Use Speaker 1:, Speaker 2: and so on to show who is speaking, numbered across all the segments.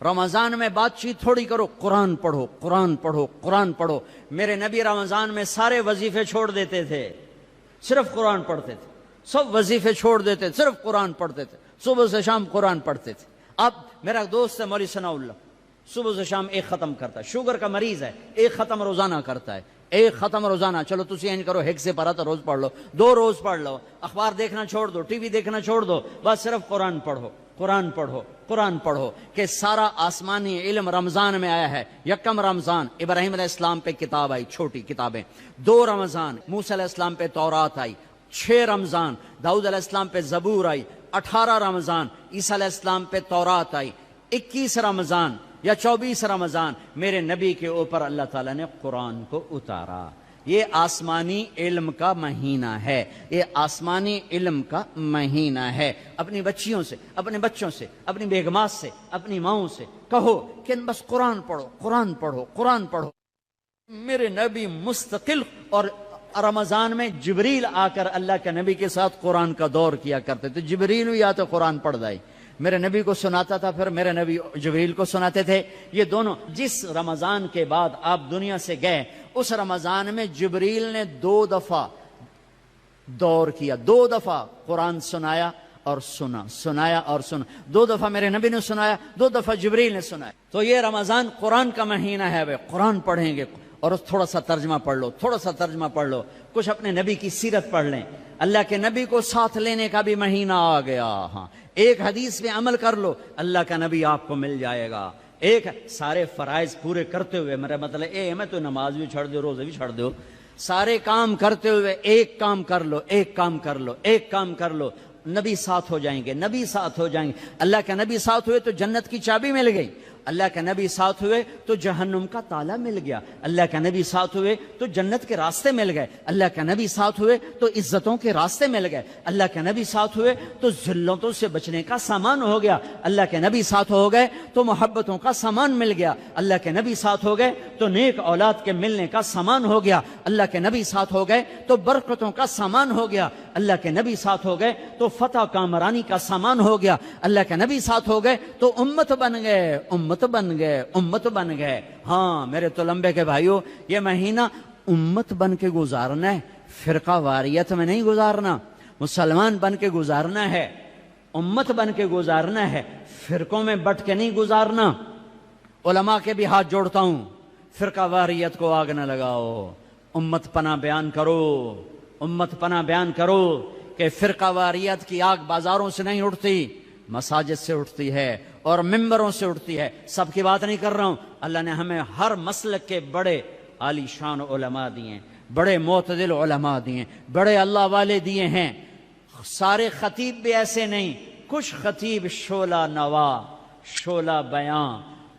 Speaker 1: رمضان میں بات چیت تھوڑی کرو، قرآن پڑھو، قرآن پڑھو، قرآن پڑھو۔ میرے نبی رمضان میں سارے وظیفے چھوڑ دیتے تھے، صرف قرآن پڑھتے تھے، سب وظیفے چھوڑ دیتے تھے، صرف قرآن پڑھتے تھے، صبح سے شام قرآن پڑھتے تھے۔ اب میرا دوست ہے مولوی ثناء اللہ، صبح سے شام ایک ختم کرتا ہے، شوگر کا مریض ہے، ایک ختم روزانہ کرتا ہے، ایک ختم روزانہ۔ چلو تسی این کرو، ایک سے پڑھا تو روز پڑھ لو، 2 روز پڑھ لو، اخبار دیکھنا چھوڑ دو، ٹی وی دیکھنا چھوڑ دو، بس صرف قرآن پڑھو، قرآن پڑھو، قرآن پڑھو۔ کہ سارا آسمانی علم رمضان میں آیا ہے۔ یکم رمضان ابراہیم علیہ السلام پہ کتاب آئی، چھوٹی کتابیں۔ 2 رمضان موسیٰ علیہ السلام پہ تورات آئی۔ 6 رمضان داؤد علیہ السلام پہ زبور آئی۔ 18 رمضان عیسیٰ علیہ السلام پہ تورات آئی۔ 21 رمضان یا 24 رمضان میرے نبی کے اوپر اللہ تعالیٰ نے قرآن کو اتارا۔ یہ آسمانی علم کا مہینہ ہے، یہ آسمانی علم کا مہینہ ہے۔ اپنی بچیوں سے، اپنے بچوں سے، اپنی بیگمات سے، اپنی ماؤں سے کہو کہ بس قرآن پڑھو، قرآن پڑھو، قرآن پڑھو۔ میرے نبی مستقل، اور رمضان میں جبریل آ کر اللہ کے نبی کے ساتھ قرآن کا دور کیا کرتے تھے۔ جبریل بھی آتے قرآن پڑھ دائی، میرے نبی کو سناتا تھا، پھر میرے نبی جبریل کو سناتے تھے۔ یہ دونوں جس رمضان کے بعد آپ دنیا سے گئے، اس رمضان میں جبریل نے 2 دفعہ دور کیا، 2 دفعہ قرآن سنایا اور سنا، سنایا اور سنا۔ 2 دفعہ میرے نبی نے سنایا، 2 دفعہ جبریل نے سنایا۔ تو یہ رمضان قرآن کا مہینہ ہے، وہ قرآن پڑھیں گے، اور تھوڑا سا ترجمہ پڑھ لو، تھوڑا سا ترجمہ پڑھ لو، کچھ اپنے نبی کی سیرت پڑھ لیں۔ اللہ کے نبی کو ساتھ لینے کا بھی مہینہ آ گیا۔ ہاں، ایک حدیث پہ عمل کر لو، اللہ کا نبی آپ کو مل جائے گا۔ ایک سارے فرائض پورے کرتے ہوئے، میرا مطلب میں تو نماز بھی چھڑ دو، روزے بھی چھڑ دو، سارے کام کرتے ہوئے ایک کام کر لو، ایک کام کر لو، ایک کام کر لو، نبی ساتھ ہو جائیں گے، نبی ساتھ ہو جائیں گے۔ اللہ کے نبی ساتھ ہوئے تو جنت کی چابی مل گئی، اللہ کے نبی ساتھ ہوئے تو جہنم کا تالا مل گیا، اللہ کے نبی ساتھ ہوئے تو جنت کے راستے مل گئے، اللہ کے نبی ساتھ ہوئے تو عزتوں کے راستے مل گئے، اللہ کے نبی ساتھ ہوئے تو ذلتوں سے بچنے کا سامان ہو گیا، اللہ کے نبی ساتھ ہو گئے تو محبتوں کا سامان مل گیا، اللہ کے نبی ساتھ ہو گئے تو نیک اولاد کے ملنے کا سامان ہو گیا، اللہ کے نبی ساتھ ہو گئے تو برکتوں کا سامان ہو گیا، اللہ کے نبی ساتھ ہو گئے تو فتح کامرانی کا سامان ہو گیا، اللہ کے نبی ساتھ ہو گئے تو امت بن گئے، امت بن گئے، امت بن گئے۔ ہاں میرے تو لمبے کے بھائیوں، یہ مہینہ امت بن کے گزارنا ہے، فرقہ واریت میں نہیں گزارنا، مسلمان بن کے گزارنا ہے، امت بن کے گزارنا ہے، فرقوں میں بٹ کے نہیں گزارنا۔ علماء کے بھی ہاتھ جوڑتا ہوں، فرقہ واریت کو آگ نہ لگاؤ، امت پناہ بیان کرو، امت پناہ بیان کرو کہ فرقہ واریت کی آگ بازاروں سے نہیں اٹھتی، مساجد سے اٹھتی ہے اور ممبروں سے اٹھتی ہے۔ سب کی بات نہیں کر رہا ہوں، اللہ نے ہمیں ہر مسلک کے بڑے عالی شان علماء دیے، بڑے معتدل علماء دیے، بڑے اللہ والے دیے ہیں۔ سارے خطیب بھی ایسے نہیں، کچھ خطیب شعلہ نوا، شعلہ بیاں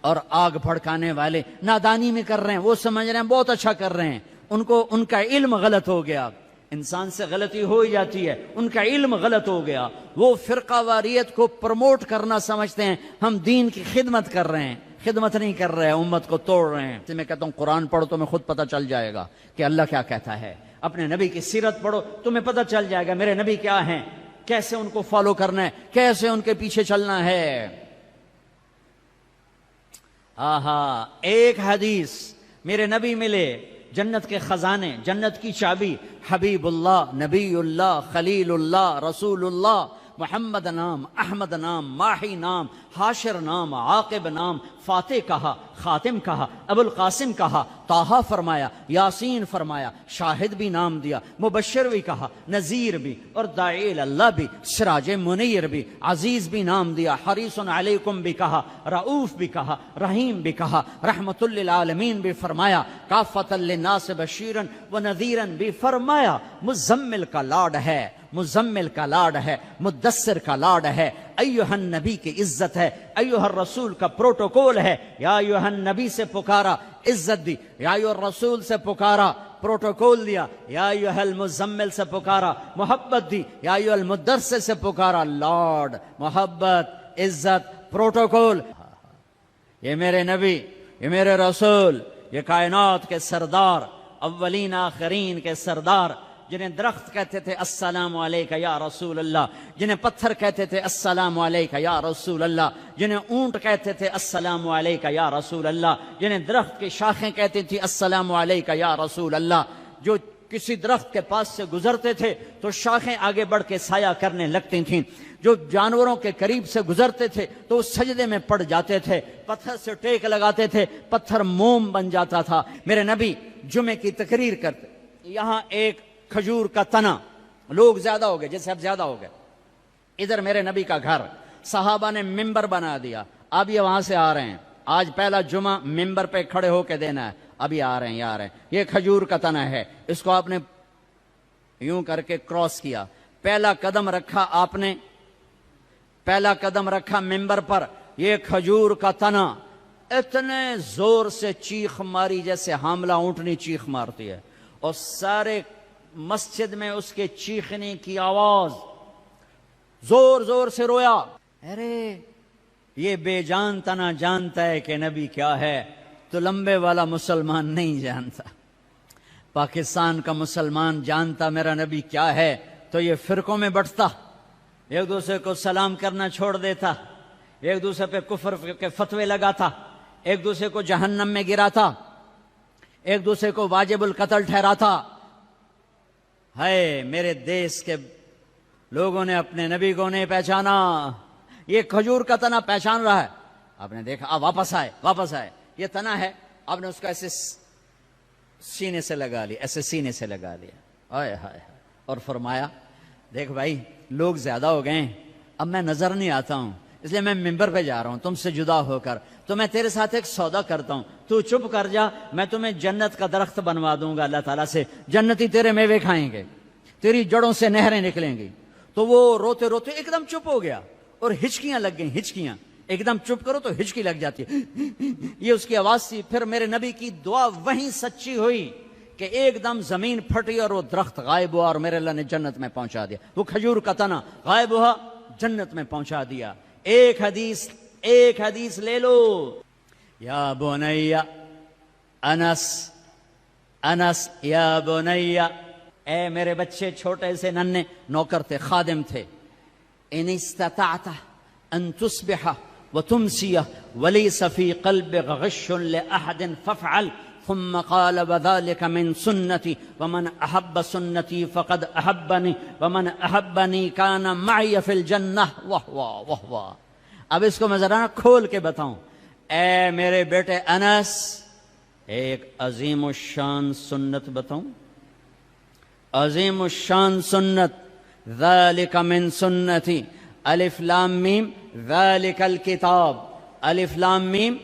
Speaker 1: اور آگ بھڑکانے والے نادانی میں کر رہے ہیں، وہ سمجھ رہے ہیں بہت اچھا کر رہے ہیں، ان کا علم غلط ہو گیا۔ انسان سے غلطی ہو ہی جاتی ہے، ان کا علم غلط ہو گیا، وہ فرقہ واریت کو پروموٹ کرنا سمجھتے ہیں، ہم دین کی خدمت کر رہے ہیں، خدمت نہیں کر رہے ہیں، امت کو توڑ رہے ہیں۔ میں کہتا ہوں قرآن پڑھو، تمہیں خود پتہ چل جائے گا کہ اللہ کیا کہتا ہے، اپنے نبی کی سیرت پڑھو، تمہیں پتہ چل جائے گا میرے نبی کیا ہیں، کیسے ان کو فالو کرنا ہے، کیسے ان کے پیچھے چلنا ہے۔ آہا، ایک حدیث میرے نبی ملے، جنت کے خزانے، جنت کی چابی، حبیب اللہ، نبی اللہ، خلیل اللہ، رسول اللہ، محمد نام، احمد نام، ماہی نام، حاشر نام، عاقب نام، فاتح کہا، خاتم کہا، ابو القاسم کہا، طٰہٰ فرمایا، یاسین فرمایا، شاہد بھی نام دیا، مبشر بھی کہا، نذیر بھی، اور داعی اللہ بھی، سراج منیر بھی، عزیز بھی نام دیا، حریص علیکم بھی کہا، رؤوف بھی کہا، رحیم بھی کہا، رحمت للعالمین بھی فرمایا، کافۃ للناس بشیرا ونذیرا بھی فرمایا۔ مزمل کا لاڈ ہے، مزمل کا لاڈ ہے، مدثر کا لاڈ ہے، ایھا النبی کی عزت ہے، ایھا الرسول کا پروٹوکول ہے، یا ایھا النبی سے پکارا، عزت دی، یا ایھا الرسول سے پکارا، پروٹوکول دیا، یا ایھا المزمل سے پکارا، محبت دی، یا ایھا المدثر سے پکارا، لاڈ، محبت، عزت، پروٹوکول۔ یہ میرے نبی، یہ میرے رسول، یہ کائنات کے سردار، اولین آخرین کے سردار، جنہیں درخت کہتے تھے السلام علیکہ یا رسول اللہ، جنہیں پتھر کہتے تھے السلام علیکہ یا رسول اللہ، جنہیں اونٹ کہتے تھے السلام علیکہ یا رسول اللہ، جنہیں درخت کی شاخیں کہتی تھی السلام علیکہ یا رسول اللہ، جو کسی درخت کے پاس سے گزرتے تھے تو شاخیں آگے بڑھ کے سایہ کرنے لگتی تھیں، جو جانوروں کے قریب سے گزرتے تھے تو وہ سجدے میں پڑ جاتے تھے، پتھر سے ٹیک لگاتے تھے، پتھر موم بن جاتا تھا۔ میرے نبی جمعے کی تقریر کرتے، یہاں ایک کھجور کا تنا، لوگ زیادہ ہو گئے جیسے اب زیادہ ہو گئے، ادھر میرے نبی کا گھر، صحابہ نے ممبر بنا دیا، اب یہ وہاں سے آ رہے ہیں، آج پہلا جمعہ ممبر پہ کھڑے ہو کے دینا ہے، ابھی آ رہے ہیں، یہ آ رہے ہیں، یہ کھجور کا تنا ہے، اس کو آپ نے یوں کر کے کراس کیا، پہلا قدم رکھا آپ نے، پہلا قدم رکھا ممبر پر، یہ کھجور کا تنا، اتنے زور سے چیخ ماری جیسے حاملہ اونٹنی چیخ مارتی ہے، اور سارے مسجد میں اس کے چیخنے کی آواز، زور زور سے رویا، ارے یہ بے جان تنا جانتا ہے کہ نبی کیا ہے، تو لمبے والا مسلمان نہیں جانتا۔ پاکستان کا مسلمان جانتا میرا نبی کیا ہے تو یہ فرقوں میں بٹتا، ایک دوسرے کو سلام کرنا چھوڑ دیتا، ایک دوسرے پہ کفر کے فتوے لگاتا، ایک دوسرے کو جہنم میں گراتا، ایک دوسرے کو واجب القتل ٹھہراتا۔ ہے میرے دیس کے لوگوں نے اپنے نبی کو نہیں پہچانا، یہ کھجور کا تنا پہچان رہا ہے، آپ نے دیکھا، واپس آئے، یہ تنا ہے، آپ نے اس کو ایسے سینے سے لگا لیا، ایسے سینے سے لگا لیا، آئے ہائے، اور فرمایا دیکھ بھائی لوگ زیادہ ہو گئے ہیں، اب میں نظر نہیں آتا ہوں، اس لیے میں ممبر پہ جا رہا ہوں تم سے جدا ہو کر، تو میں تیرے ساتھ ایک سودا کرتا ہوں، تو چپ کر جا، میں تمہیں جنت کا درخت بنوا دوں گا اللہ تعالیٰ سے، جنتی تیرے میوے کھائیں گے، تیری جڑوں سے نہریں نکلیں گی۔ تو وہ روتے روتے ایک دم چپ ہو گیا، اور ہچکیاں لگ گئیں، ہچکیاں، ایک دم چپ کرو تو ہچکی لگ جاتی ہے، یہ اس کی آواز تھی۔ پھر میرے نبی کی دعا وہیں سچی ہوئی کہ ایک دم زمین پھٹی اور وہ درخت غائب ہوا، اور میرے اللہ نے جنت میں پہنچا دیا، وہ کھجور کا تنا غائب ہوا، جنت میں پہنچا دیا۔ ایک حدیث لے لو، یا بنی انس یا بنی، اے میرے بچے، چھوٹے سے ننھے نوکر تھے، خادم تھے، ان استطعت ان تصبح وتمسی وليس في قلبك غش لأحد فافعل، ثم قال وذلك من سنتي ومن أحب سنتي فقد أحبني ومن أحبني كان معي في الجنة وهو۔ اب اس کو میں ذرا کھول کے بتاؤں، اے میرے بیٹے انس، ایک عظیم الشان سنت بتاؤں، عظیم الشان سنت، ذلك من سنتي، الف لام میم ذلك الکتاب، الف لام میم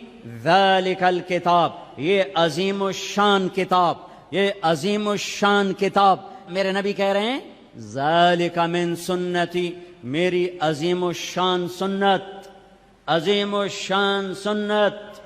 Speaker 1: ذلك الکتاب، یہ عظیم الشان کتاب، یہ عظیم الشان کتاب۔ میرے نبی کہہ رہے ہیں ذالک من سنتی، میری عظیم الشان سنت، عظیم الشان سنت۔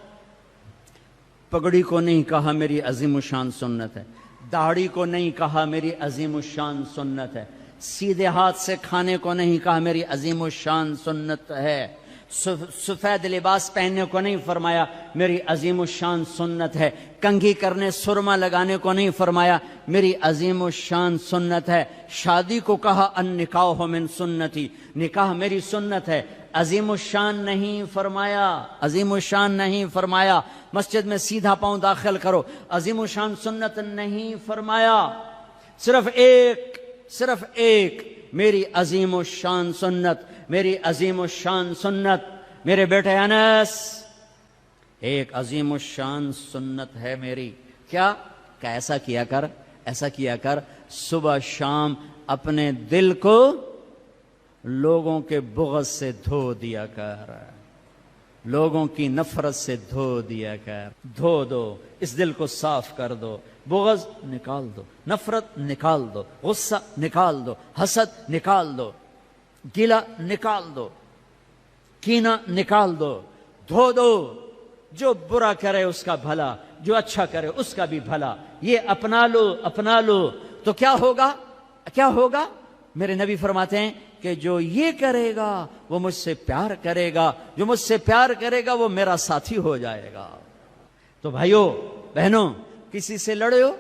Speaker 1: پگڑی کو نہیں کہا میری عظیم الشان سنت ہے، داڑھی کو نہیں کہا میری عظیم الشان سنت ہے، سیدھے ہاتھ سے کھانے کو نہیں کہا میری عظیم الشان سنت ہے، سفید لباس پہننے کو نہیں فرمایا میری عظیم الشان سنت ہے، کنگھی کرنے سرما لگانے کو نہیں فرمایا میری عظیم الشان سنت ہے، شادی کو کہا النکاح من سنتی، نکاح میری سنت ہے، عظیم الشان نہیں فرمایا، عظیم الشان نہیں فرمایا، مسجد میں سیدھا پاؤں داخل کرو، عظیم الشان سنت نہیں فرمایا، صرف ایک میری عظیم الشان سنت، میری عظیم الشان سنت۔ میرے بیٹے انس، ایک عظیم الشان سنت ہے میری، کیا کہ ایسا کیا کر صبح شام اپنے دل کو لوگوں کے بغض سے دھو دیا کر، لوگوں کی نفرت سے دھو دیا کر، دھو دو، اس دل کو صاف کر دو، بغض نکال دو، نفرت نکال دو، غصہ نکال دو، حسد نکال دو، گلہ نکال دو، کینہ نکال دو، دھو دو، جو برا کرے اس کا بھلا، جو اچھا کرے اس کا بھی بھلا، یہ اپنا لو تو کیا ہوگا؟ میرے نبی فرماتے ہیں کہ جو یہ کرے گا وہ مجھ سے پیار کرے گا، جو مجھ سے پیار کرے گا وہ میرا ساتھی ہو جائے گا۔ تو بھائیو بہنوں، کسی سے لڑے ہو،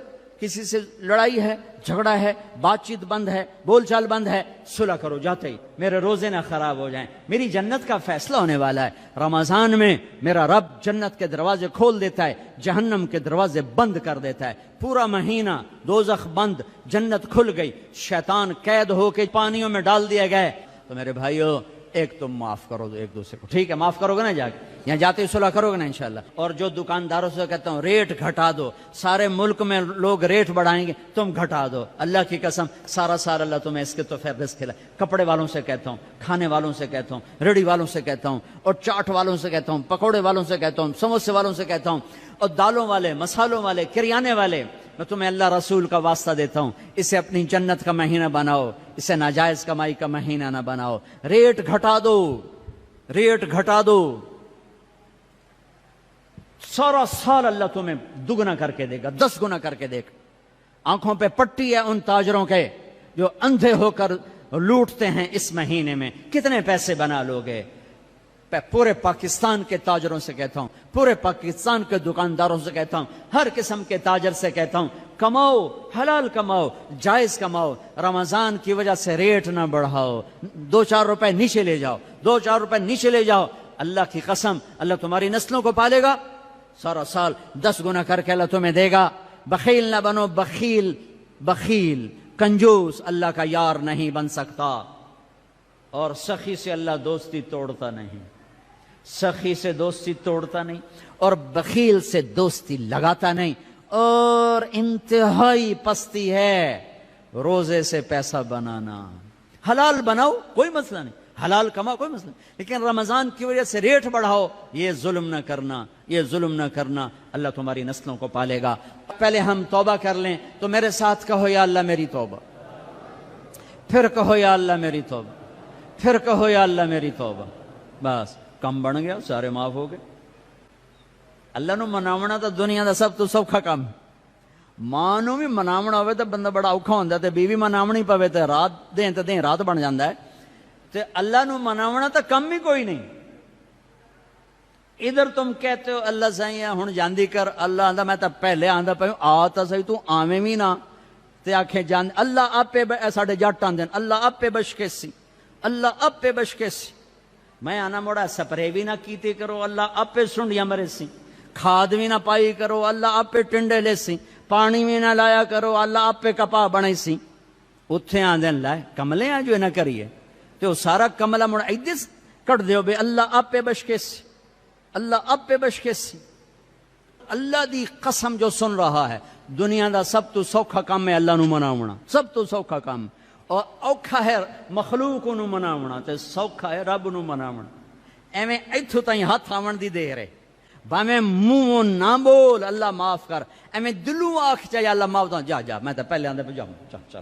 Speaker 1: کسی سے لڑائی ہے، جھگڑا ہے، بات چیت بند ہے، بول چال بند ہے، صلح کرو جاتے ہی، میرے روزے نہ خراب ہو جائیں، میری جنت کا فیصلہ ہونے والا ہے۔ رمضان میں میرا رب جنت کے دروازے کھول دیتا ہے، جہنم کے دروازے بند کر دیتا ہے۔ پورا مہینہ دوزخ بند، جنت کھل گئی، شیطان قید ہو کے پانیوں میں ڈال دیا گئے۔ تو میرے بھائیو، ایک تم معاف کرو دو ایک دوسرے کو، ٹھیک ہے؟ معاف کرو گے نا، جا کے یہاں جاتے ہی صلح کرو گے نا انشاءاللہ۔ اور جو دکانداروں سے کہتا ہوں ریٹ گھٹا دو، سارے ملک میں لوگ ریٹ بڑھائیں گے، تم گھٹا دو، اللہ کی قسم سارا سال اللہ تمہیں اس کے تو فیض کھلائے۔ کپڑے والوں سے کہتا ہوں، کھانے والوں سے کہتا ہوں، ریڑھی والوں سے کہتا ہوں، اور چاٹ والوں سے کہتا ہوں، پکوڑے والوں سے کہتا ہوں، سموسے والوں سے کہتا ہوں، اور دالوں والے، مسالوں والے، کریانے والے، میں تمہیں اللہ رسول کا واسطہ دیتا ہوں، اسے اپنی جنت کا مہینہ بناؤ، اسے ناجائز کمائی کا مہینہ نہ بناؤ۔ ریٹ گھٹا دو، ریٹ گھٹا دو، سارا سال اللہ تمہیں دگنا کر کے دے گا، 10 گنا کر کے دے گا۔ آنکھوں پہ پٹی ہے ان تاجروں کے جو اندھے ہو کر لوٹتے ہیں اس مہینے میں، کتنے پیسے بنا لوگے؟ پورے پاکستان کے تاجروں سے کہتا ہوں، پورے پاکستان کے دکانداروں سے کہتا ہوں، ہر قسم کے تاجر سے کہتا ہوں، کماؤ، حلال کماؤ، جائز کماؤ، رمضان کی وجہ سے ریٹ نہ بڑھاؤ، 2-4 روپے نیچے لے جاؤ، 2-4 روپے نیچے لے جاؤ، اللہ کی قسم اللہ تمہاری نسلوں کو پالے گا، سارا سال 10 گنا کر کے اللہ تمہیں دے گا۔ بخیل نہ بنو، بخیل بخیل کنجوس اللہ کا یار نہیں بن سکتا۔ اور سخی سے اللہ دوستی توڑتا نہیں، سخی سے دوستی توڑتا نہیں، اور بخیل سے دوستی لگاتا نہیں۔ اور انتہائی پستی ہے روزے سے پیسہ بنانا۔ حلال بناؤ کوئی مسئلہ نہیں، حلال کماؤ کوئی مسئلہ نہیں، لیکن رمضان کی وجہ سے ریٹ بڑھاؤ، یہ ظلم نہ کرنا، یہ ظلم نہ کرنا، اللہ تمہاری نسلوں کو پالے گا۔ پہلے ہم توبہ کر لیں، تو میرے ساتھ کہو یا اللہ میری توبہ، پھر کہو یا اللہ میری توبہ، پھر کہو یا اللہ میری توبہ۔ بس کم بن گیا، سارے معاف ہو گئے۔ اللہ نو مناونا تو دنیا دا سب تو سوکھا کام ہے۔ ماں نو بھی مناونا ہوئے تو بندہ بڑا اوکھا ہوندا تے بیوی مناونی پوے تے رات دیں تے دیں رات بن جاندا ہے، تے اللہ نو مناونا تو کم ہی کوئی نہیں۔ ادھر تم کہتے ہو اللہ سائیں ہن جاندی کر، اللہ آندا میں تو پہلے آندا پیا آ تا صحیح، تو آویں وی نہ تے آکھے جان اللہ آپے ساڈے جٹ آندے اللہ آپے بشکے سی، اللہ آپے بشکے سی۔ میں آنا موڑا سپرے بھی نہ کیتے کرو، اللہ آپے سنڈیاں مرے سی، کھاد بھی نہ پائی کرو، اللہ آپے ٹنڈے لے سی، پانی بھی نہ لایا کرو، اللہ آپے کپا بنے سی۔ اتھے آندے لائے کملے آ جو نہ کریے، تو سارا کملہ موڑا ایدس کٹ دیو بے اللہ آپے بشکے سی، اللہ آپے بشکے سی۔ اللہ دی قسم جو سن رہا ہے، دنیا دا سب تو سوکھا کام ہے اللہ نو مناونا، سب تو سوکھا کام، اور اوکھا ہے مخلوق نو مناونا تے سوکھا ہے رب نو مناونا۔ ایویں ایتھوں تائیں ہاتھ آون دی دیر ہے، باویں منہ نہ بول اللہ معاف کر، ایویں دلوں آکھ چاہے اللہ معاف، جا جا میں تے پہلے آندے پہ جاؤں، چل چل